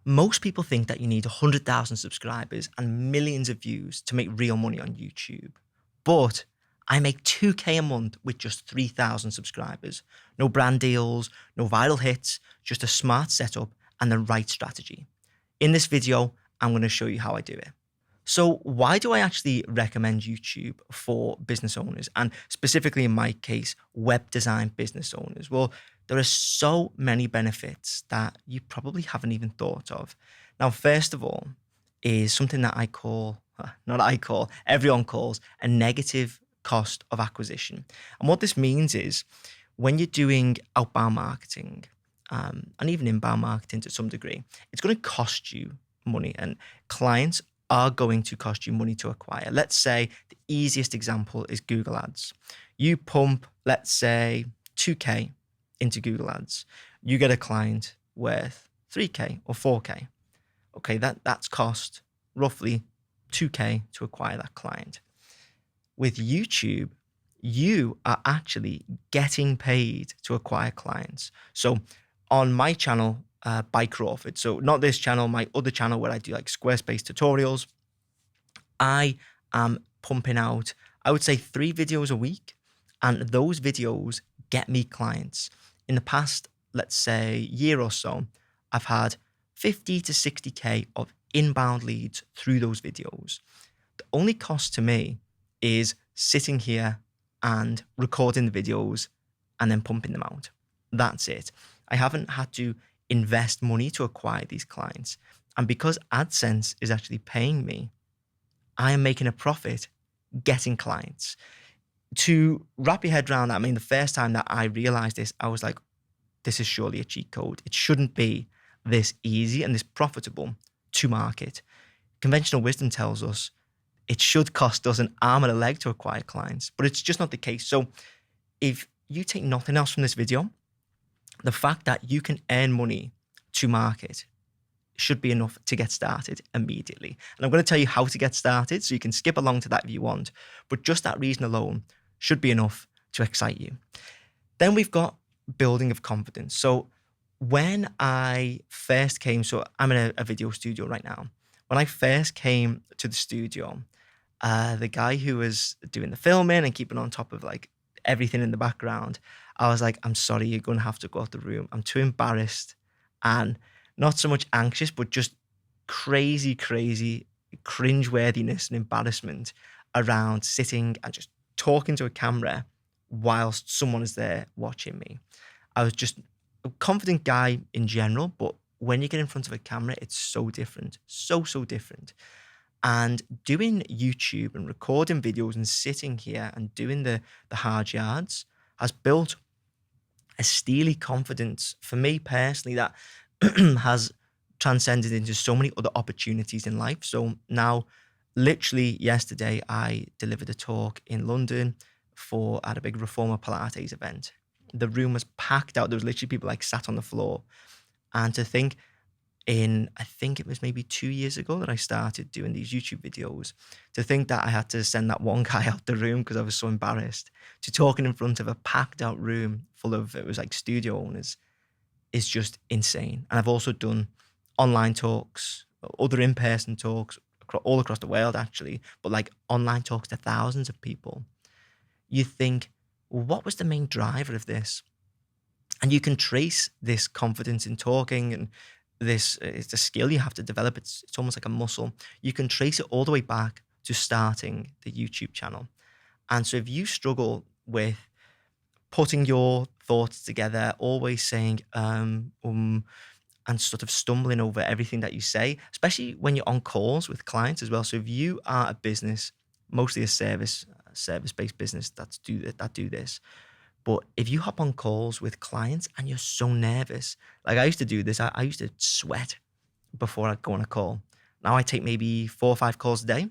Most people think that you need 100,000 subscribers and millions of views to make real money on YouTube. But I make 2K a month with just 3,000 subscribers. No brand deals, no viral hits, just a smart setup and the right strategy. In this video, I'm going to show you how I do it. So, why do I actually recommend YouTube for business owners and specifically in my case, web design business owners? Well, there are so many benefits that you probably haven't even thought of. Now, first of all, is something that I call, not I call, everyone calls a negative cost of acquisition. And what this means is when you're doing outbound marketing and even inbound marketing to some degree, it's going to cost you money and clients are going to cost you money to acquire. Let's say the easiest example is Google Ads. You pump, let's say, 2K into Google Ads. You get a client worth 3K or 4K. Okay, that's cost roughly 2K to acquire that client. With YouTube, you are actually getting paid to acquire clients. So on my channel, by Crawford, so not this channel, my other channel where I do like Squarespace tutorials, I am pumping out, I would say 3 videos a week, and those videos get me clients. In the past, let's say year or so, I've had 50 to 60K of inbound leads through those videos. The only cost to me is sitting here and recording the videos and then pumping them out. That's it. I haven't had to invest money to acquire these clients. And because AdSense is actually paying me, I am making a profit getting clients. To wrap your head around that, I mean, the first time that I realized this, I was like, this is surely a cheat code. It shouldn't be this easy and this profitable to market. Conventional wisdom tells us it should cost us an arm and a leg to acquire clients, but it's just not the case. So if you take nothing else from this video, the fact that you can earn money to market should be enough to get started immediately. And I'm going to tell you how to get started, so you can skip along to that if you want. But just that reason alone should be enough to excite you. Then we've got building of confidence. So when I first came, so I'm in a video studio right now. When I first came to the studio, the guy who was doing the filming and keeping on top of like everything in the background, I was like, I'm sorry, you're going to have to go out the room. I'm too embarrassed and not so much anxious, but just crazy, crazy cringeworthiness and embarrassment around sitting and just talking to a camera whilst someone is there watching me. I was just a confident guy in general, but when you get in front of a camera, it's so different, so different. And doing YouTube and recording videos and sitting here and doing the hard yards has built a steely confidence for me personally that has transcended into so many other opportunities in life. So now, literally yesterday, I delivered a talk in London at a big Reformer Pilates event. The room was packed out. There was literally people like sat on the floor. And to think I think it was maybe 2 years ago that I started doing these YouTube videos, to think that I had to send that one guy out the room because I was so embarrassed, to talking in front of a packed out room full of, it was like studio owners, is just insane. And I've also done online talks, other in-person talks all across the world actually, but like online talks to thousands of people. You think, what was the main driver of this? And you can trace this confidence in talking, and this it's a skill you have to develop. It's almost like a muscle. You can trace it all the way back to starting the YouTube channel. And so if you struggle with putting your thoughts together, always saying and sort of stumbling over everything that you say, especially when you're on calls with clients as well. So if you are a business, mostly a service-based business that do this, but if you hop on calls with clients and you're so nervous, like I used to do this, I used to sweat before I'd go on a call. Now I take maybe 4 or 5 calls a day,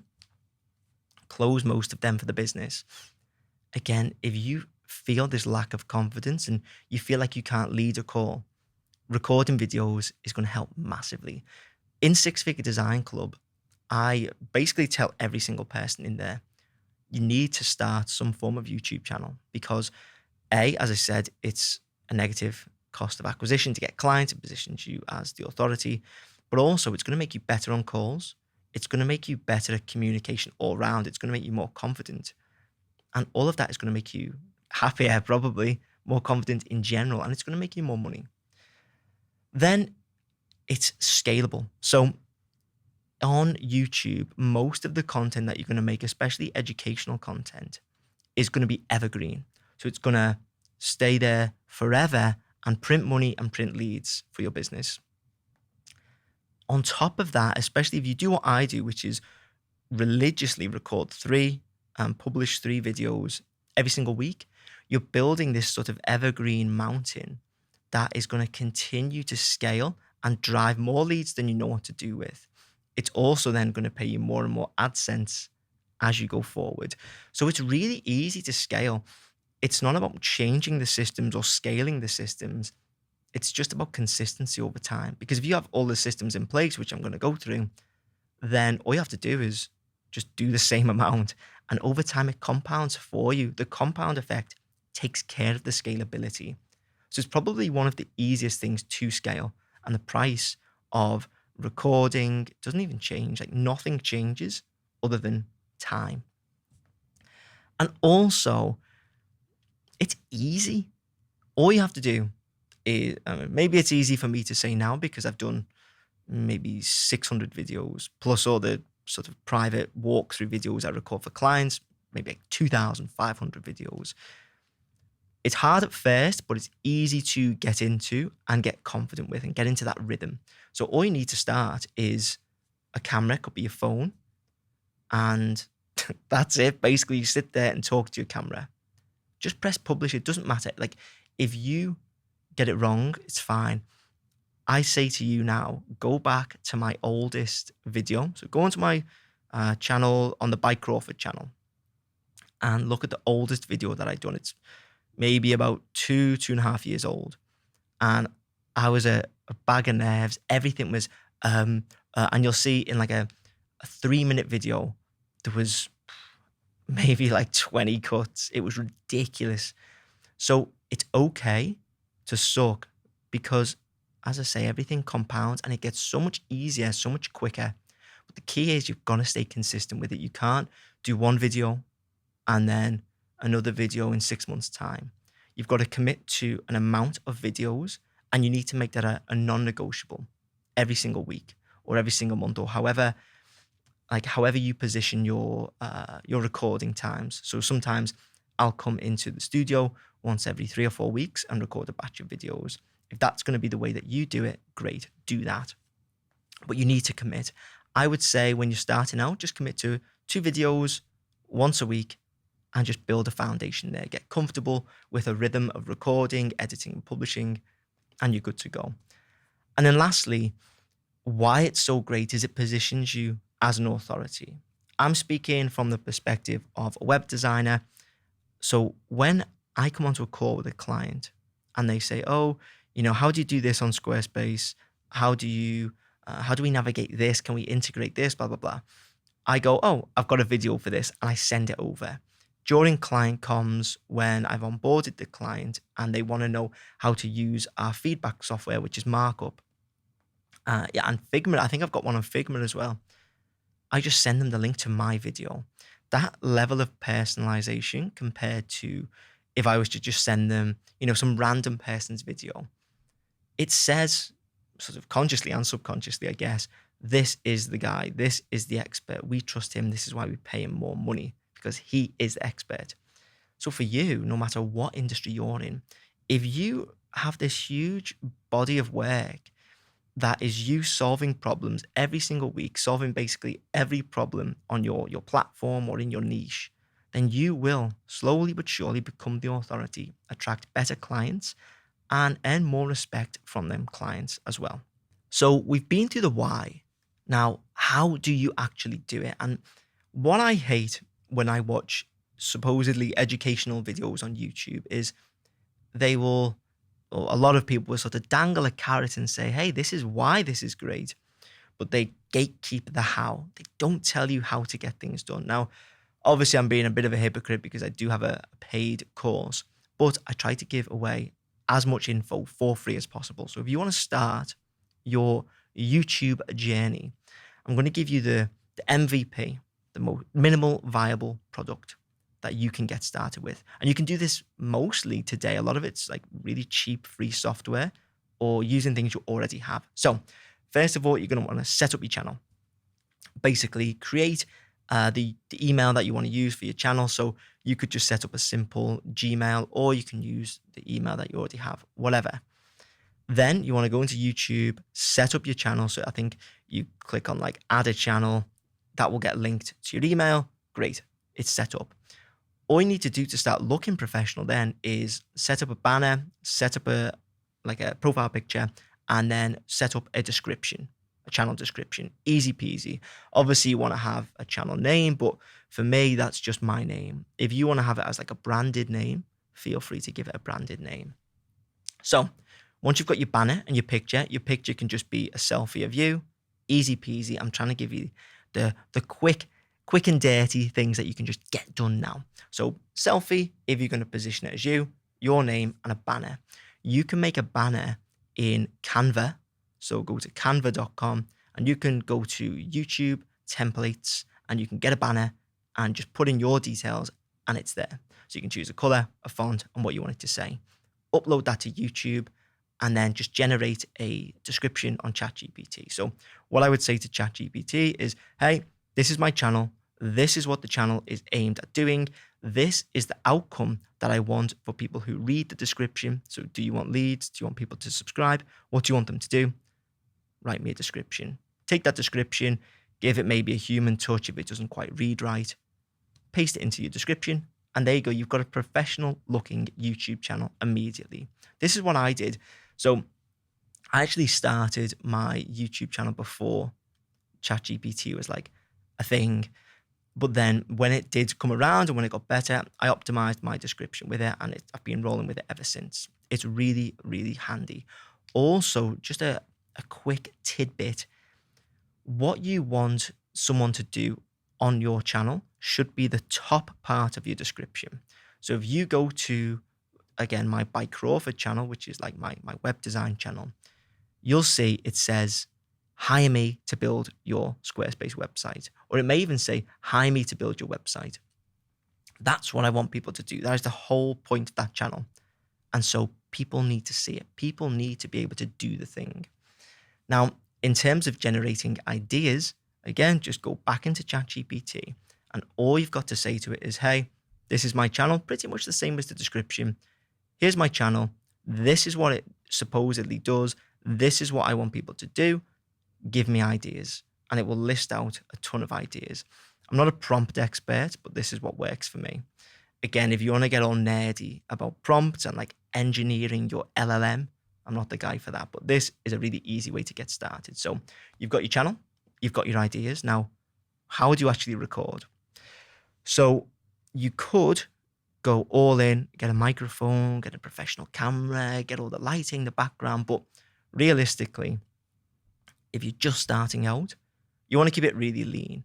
close most of them for the business. Again, if you feel this lack of confidence and you feel like you can't lead a call, recording videos is going to help massively. In Six Figure Design Club, I basically tell every single person in there, you need to start some form of YouTube channel because as I said, it's a negative cost of acquisition to get clients. It positions you as the authority. but also it's going to make you better on calls. It's going to make you better at communication all around. It's going to make you more confident. And all of that is going to make you happier, probably more confident in general, and it's going to make you more money. Then it's scalable. So on YouTube, most of the content that you're going to make, especially educational content, is going to be evergreen. So it's going to stay there forever and print money and print leads for your business. On top of that, especially if you do what I do, which is religiously record 3 and publish 3 videos every single week, you're building this sort of evergreen mountain that is going to continue to scale and drive more leads than you know what to do with. It's also then going to pay you more and more AdSense as you go forward. So it's really easy to scale. It's not about changing the systems or scaling the systems. It's just about consistency over time. Because if you have all the systems in place, which I'm going to go through, then all you have to do is just do the same amount. And over time, it compounds for you. The compound effect takes care of the scalability. So it's probably one of the easiest things to scale. And the price of recording doesn't even change. Like nothing changes other than time. And also, it's easy. All you have to do is, maybe it's easy for me to say now because I've done maybe 600 videos plus all the sort of private walkthrough videos I record for clients, maybe like 2,500 videos. It's hard at first, but it's easy to get into and get confident with and get into that rhythm. So all you need to start is a camera, could be your phone, and that's it. Basically, you sit there and talk to your camera. Just press publish. It doesn't matter. Like if you get it wrong, it's fine. I say to you now, go back to my oldest video. So go onto my channel on the Bike Crawford channel and look at the oldest video that I've done. It's maybe about 2.5 years old. And I was a bag of nerves. Everything was, and you'll see in like a 3-minute video, there was maybe like 20 cuts. It was ridiculous. So it's okay to suck because, as I say, everything compounds and it gets so much easier, so much quicker. But the key is you've got to stay consistent with it. You can't do one video and then another video in 6 months' time. You've got to commit to an amount of videos and you need to make that a non-negotiable every single week or every single month or however you position your recording times. So sometimes I'll come into the studio once every 3 or 4 weeks and record a batch of videos. If that's going to be the way that you do it, great, do that. But you need to commit. I would say when you're starting out, just commit to 2 videos once a week and just build a foundation there. Get comfortable with a rhythm of recording, editing, and publishing, and you're good to go. And then lastly, why it's so great is it positions you as an authority. I'm speaking from the perspective of a web designer. So when I come onto a call with a client and they say, oh, how do you do this on Squarespace? How do we navigate this? Can we integrate this? Blah, blah, blah. I go, oh, I've got a video for this, and I send it over. During client comms, when I've onboarded the client and they want to know how to use our feedback software, which is Markup, and Figma. I think I've got one on Figma as well. I just send them the link to my video. That level of personalization compared to if I was to just send them, some random person's video, it says sort of consciously and subconsciously, I guess, this is the guy, this is the expert. We trust him. This is why we pay him more money because he is the expert. So for you, no matter what industry you're in, if you have this huge body of work that is you solving problems every single week, solving basically every problem on your platform or in your niche, then you will slowly but surely become the authority, attract better clients, and earn more respect from them clients as well. So we've been through the why. Now, how do you actually do it? And what I hate when I watch supposedly educational videos on YouTube is a lot of people will sort of dangle a carrot and say, hey, this is why this is great. But they gatekeep the how. They don't tell you how to get things done. Now, obviously, I'm being a bit of a hypocrite because I do have a paid course, but I try to give away as much info for free as possible. So if you want to start your YouTube journey. I'm going to give you the MVP, the most minimal viable product that you can get started with. And you can do this mostly today. A lot of it's like really cheap, free software or using things you already have. So first of all, you're going to want to set up your channel. Basically create the email that you want to use for your channel. So you could just set up a simple Gmail, or you can use the email that you already have, whatever. Then you want to go into YouTube, set up your channel. So I think you click on like add a channel, that will get linked to your email. Great, it's set up. All you need to do to start looking professional then is set up a banner, set up a profile picture, and then set up a description, a channel description. Easy peasy. Obviously you want to have a channel name, but for me, that's just my name. If you want to have it as like a branded name, feel free to give it a branded name. So once you've got your banner and your picture can just be a selfie of you. Easy peasy. I'm trying to give you the quick and dirty things that you can just get done now. So selfie, if you're going to position it as you, your name, and a banner. You can make a banner in Canva. So go to canva.com and you can go to YouTube templates and you can get a banner and just put in your details and it's there. So you can choose a color, a font, and what you want it to say. Upload that to YouTube and then just generate a description on ChatGPT. So what I would say to ChatGPT is, hey, this is my channel. This is what the channel is aimed at doing. This is the outcome that I want for people who read the description. So do you want leads? Do you want people to subscribe? What do you want them to do? Write me a description. Take that description, give it maybe a human touch if it doesn't quite read right, paste it into your description, and there you go. You've got a professional looking YouTube channel immediately. This is what I did. So I actually started my YouTube channel before ChatGPT was like a thing. But then when it did come around and when it got better, I optimized my description with it and I've been rolling with it ever since. It's really, really handy. Also, just a quick tidbit. What you want someone to do on your channel should be the top part of your description. So if you go to, again, my By Crawford channel, which is like my web design channel, you'll see it says, hire me to build your Squarespace website. Or it may even say, hire me to build your website. That's what I want people to do. That is the whole point of that channel. And so people need to see it. People need to be able to do the thing. Now, in terms of generating ideas, again, just go back into ChatGPT and all you've got to say to it is, hey, this is my channel, pretty much the same as the description. Here's my channel. This is what it supposedly does. This is what I want people to do. Give me ideas. And it will list out a ton of ideas. I'm not a prompt expert, but this is what works for me. Again, if you want to get all nerdy about prompts and like engineering your LLM, I'm not the guy for that, but this is a really easy way to get started. So you've got your channel, you've got your ideas. Now, how do you actually record? So you could go all in, get a microphone, get a professional camera, get all the lighting, the background. But realistically, if you're just starting out, you want to keep it really lean.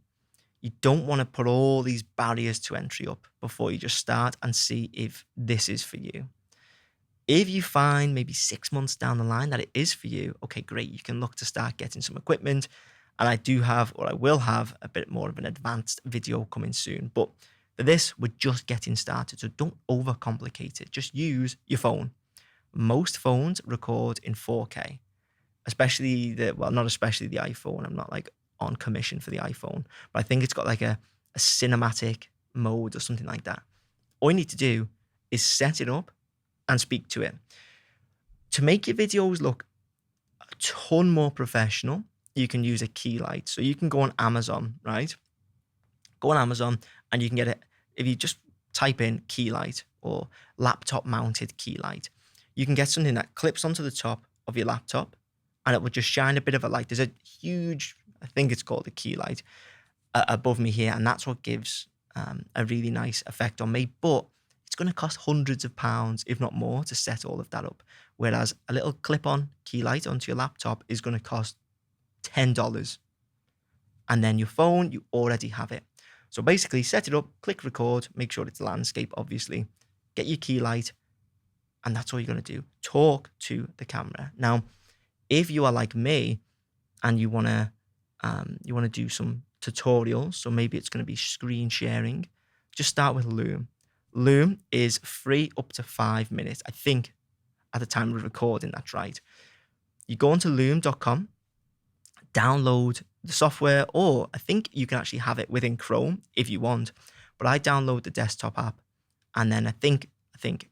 You don't want to put all these barriers to entry up before you just start and see if this is for you. If you find maybe 6 months down the line that it is for you, okay, great. You can look to start getting some equipment. And I will have a bit more of an advanced video coming soon. But for this, we're just getting started. So don't overcomplicate it. Just use your phone. Most phones record in 4K, not especially the iPhone. I'm not like on commission for the iPhone, but I think it's got like a cinematic mode or something like that. All you need to do is set it up and speak to it. To make your videos look a ton more professional, you can use a key light. So you can go on Amazon, right? Go on Amazon and you can get it. If you just type in key light or laptop mounted key light, you can get something that clips onto the top of your laptop and it will just shine a bit of a light. There's a huge, I think it's called a key light above me here. And that's what gives a really nice effect on me. But it's going to cost hundreds of pounds, if not more, to set all of that up. Whereas a little clip-on key light onto your laptop is going to cost $10. And then your phone, you already have it. So basically set it up, click record, make sure it's landscape, obviously. Get your key light, and that's all you're going to do. Talk to the camera. Now, if you are like me, and you want to do some tutorials, so maybe it's going to be screen sharing, just start with Loom. Loom is free up to 5 minutes. I think at the time of recording, that's right. You go onto loom.com, download the software, or I think you can actually have it within Chrome if you want. But I download the desktop app, and then I think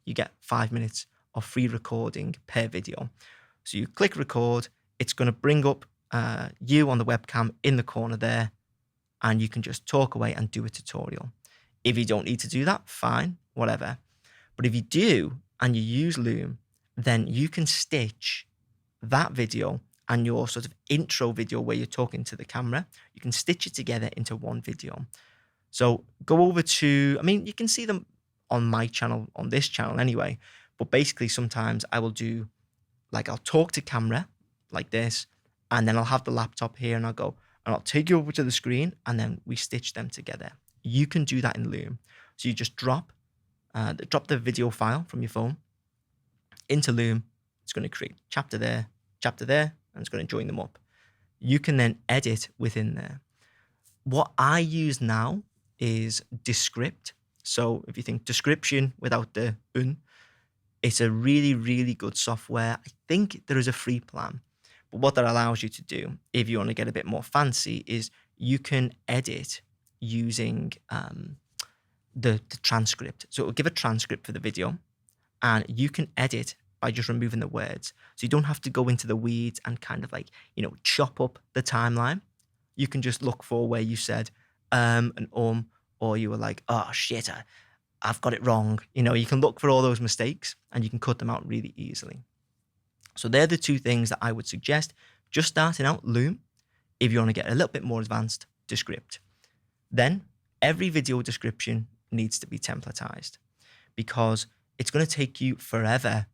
you get 5 minutes of free recording per video. So you click record, it's going to bring up you on the webcam in the corner there, and you can just talk away and do a tutorial. If you don't need to do that, fine, whatever. But if you do and you use Loom, then you can stitch that video and your sort of intro video where you're talking to the camera, you can stitch it together into one video. So go over to, I mean, you can see them on my channel, on this channel anyway, but basically sometimes I will do, like I'll talk to camera like this, and then I'll have the laptop here and I'll take you over to the screen and then we stitch them together. You can do that in Loom. So you just drop the video file from your phone into Loom. It's going to create chapter there, and it's going to join them up. You can then edit within there. What I use now is Descript. So if you think description without the un, it's a really, really good software. I think there is a free plan. But what that allows you to do, if you want to get a bit more fancy, is you can edit using the transcript. So it will give a transcript for the video, and you can edit by just removing the words. So you don't have to go into the weeds and kind of like, chop up the timeline. You can just look for where you said and or you were like, oh shit, I've got it wrong. You can look for all those mistakes and you can cut them out really easily. So they're the two things that I would suggest. Just starting out, Loom. If you want to get a little bit more advanced, Descript. Then every video description needs to be templatized, because it's going to take you forever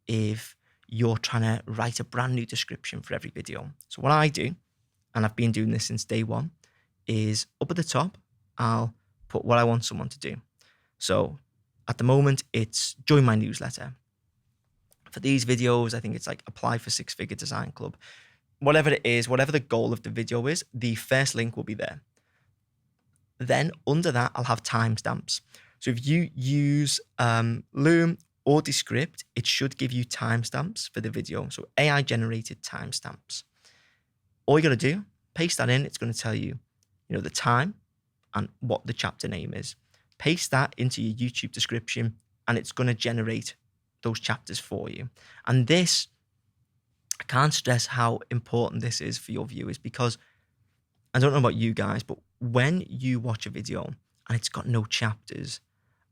if you're trying to write a brand new description for every video. So what I do, and I've been doing this since day one, is up at the top, I'll put what I want someone to do. So at the moment, it's join my newsletter. For these videos, I think it's like apply for 6-figure design club. Whatever it is, whatever the goal of the video is, the first link will be there. Then under that, I'll have timestamps. So if you use Loom or Descript, it should give you timestamps for the video. So AI generated timestamps. All you got to do, paste that in. It's going to tell you, the time and what the chapter name is. Paste that into your YouTube description, and it's going to generate those chapters for you. And this, I can't stress how important this is for your viewers, because I don't know about you guys, but when you watch a video and it's got no chapters,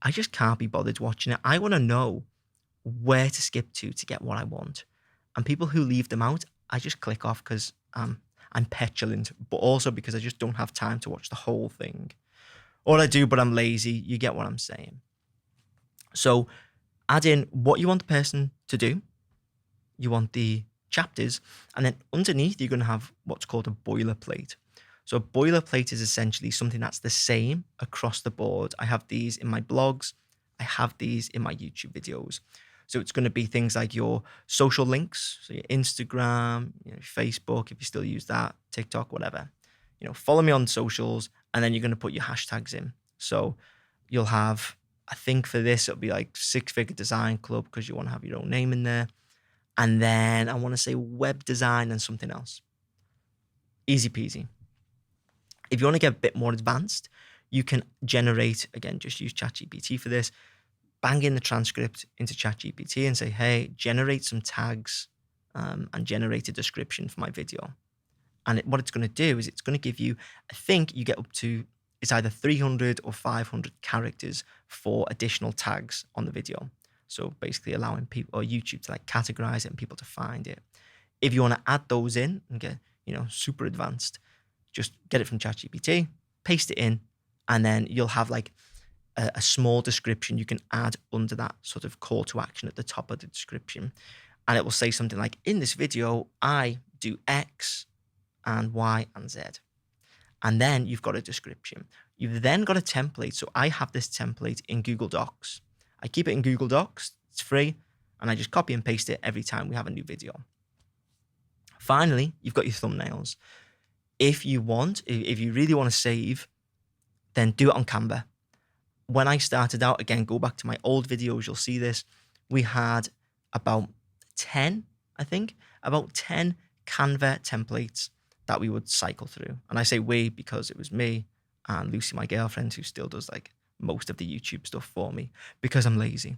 I just can't be bothered watching it. I want to know where to skip to get what I want. And people who leave them out, I just click off because I'm petulant, but also because I just don't have time to watch the whole thing. Or I do, but I'm lazy. You get what I'm saying. So add in what you want the person to do. You want the chapters, and then underneath you're going to have what's called a boilerplate. So a boilerplate is essentially something that's the same across the board. I have these in my blogs. I have these in my YouTube videos. So it's going to be things like your social links, so your Instagram, Facebook, if you still use that, TikTok, whatever. Follow me on socials, and then you're going to put your hashtags in. So you'll have, I think for this, it'll be like 6-figure design club, because you want to have your own name in there. And then I want to say web design and something else. Easy peasy. If you want to get a bit more advanced, you can generate, again, just use ChatGPT for this, bang in the transcript into ChatGPT and say, hey, generate some tags and generate a description for my video. And what it's going to do is it's going to give you, I think you get up to, it's either 300 or 500 characters for additional tags on the video. So basically allowing people or YouTube to like categorize it and people to find it. If you want to add those in and get, super advanced, just get it from ChatGPT, paste it in, and then you'll have like a small description you can add under that sort of call to action at the top of the description. And it will say something like, in this video, I do X and Y and Z. And then you've got a description. You've then got a template. So I have this template in Google Docs. I keep it in Google Docs. It's free. And I just copy and paste it every time we have a new video. Finally, you've got your thumbnails. If you really want to save, then do it on Canva. When I started out, again, go back to my old videos, you'll see this. We had about 10, I think, about 10 Canva templates that we would cycle through. And I say we because it was me and Lucy, my girlfriend, who still does like most of the YouTube stuff for me because I'm lazy.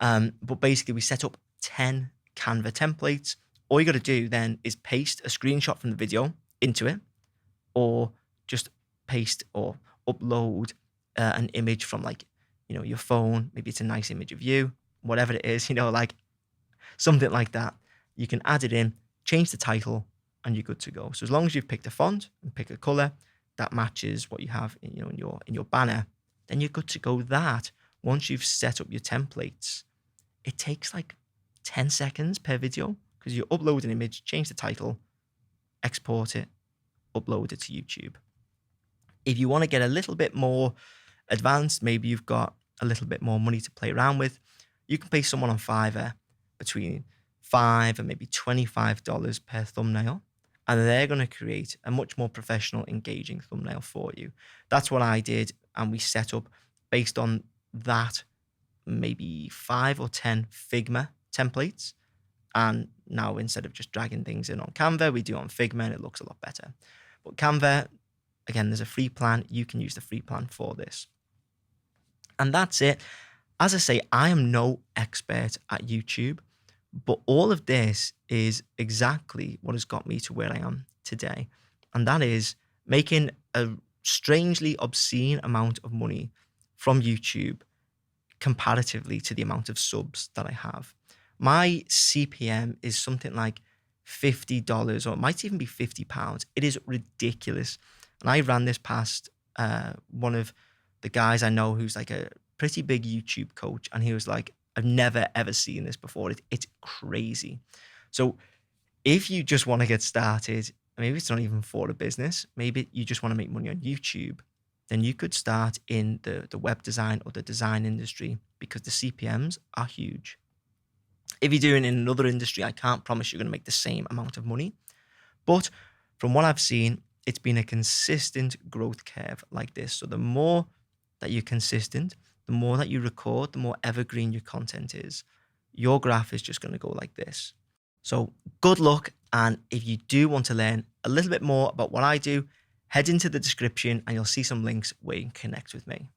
But basically, we set up 10 Canva templates. All you got to do then is paste a screenshot from the video into it, or just paste or upload an image from like, your phone. Maybe it's a nice image of you, whatever it is, like something like that. You can add it in, change the title, and you're good to go. So as long as you've picked a font and pick a color that matches what you have in your banner, then you're good to go. That once you've set up your templates, it takes like 10 seconds per video because you upload an image, change the title, export it, upload it to YouTube. If you want to get a little bit more advanced, maybe you've got a little bit more money to play around with, you can pay someone on Fiverr between $5 and maybe $25 per thumbnail, and they're going to create a much more professional, engaging thumbnail for you. That's what I did, and we set up based on that maybe 5 or 10 Figma templates. And now instead of just dragging things in on Canva, we do it on Figma and it looks a lot better. But Canva, again, there's a free plan. You can use the free plan for this. And that's it. As I say, I am no expert at YouTube, but all of this is exactly what has got me to where I am today. And that is making a strangely obscene amount of money from YouTube comparatively to the amount of subs that I have. My CPM is something like $50, or it might even be £50. It is ridiculous. And I ran this past one of the guys I know who's like a pretty big YouTube coach. And he was like, I've never, ever seen this before. It's crazy. So if you just want to get started, maybe it's not even for a business, maybe you just want to make money on YouTube, then you could start in the web design or the design industry because the CPMs are huge. If you're doing it in another industry, I can't promise you're going to make the same amount of money. But from what I've seen, it's been a consistent growth curve like this. So the more that you're consistent, the more that you record, the more evergreen your content is. Your graph is just going to go like this. So good luck. And if you do want to learn a little bit more about what I do, head into the description and you'll see some links where you can connect with me.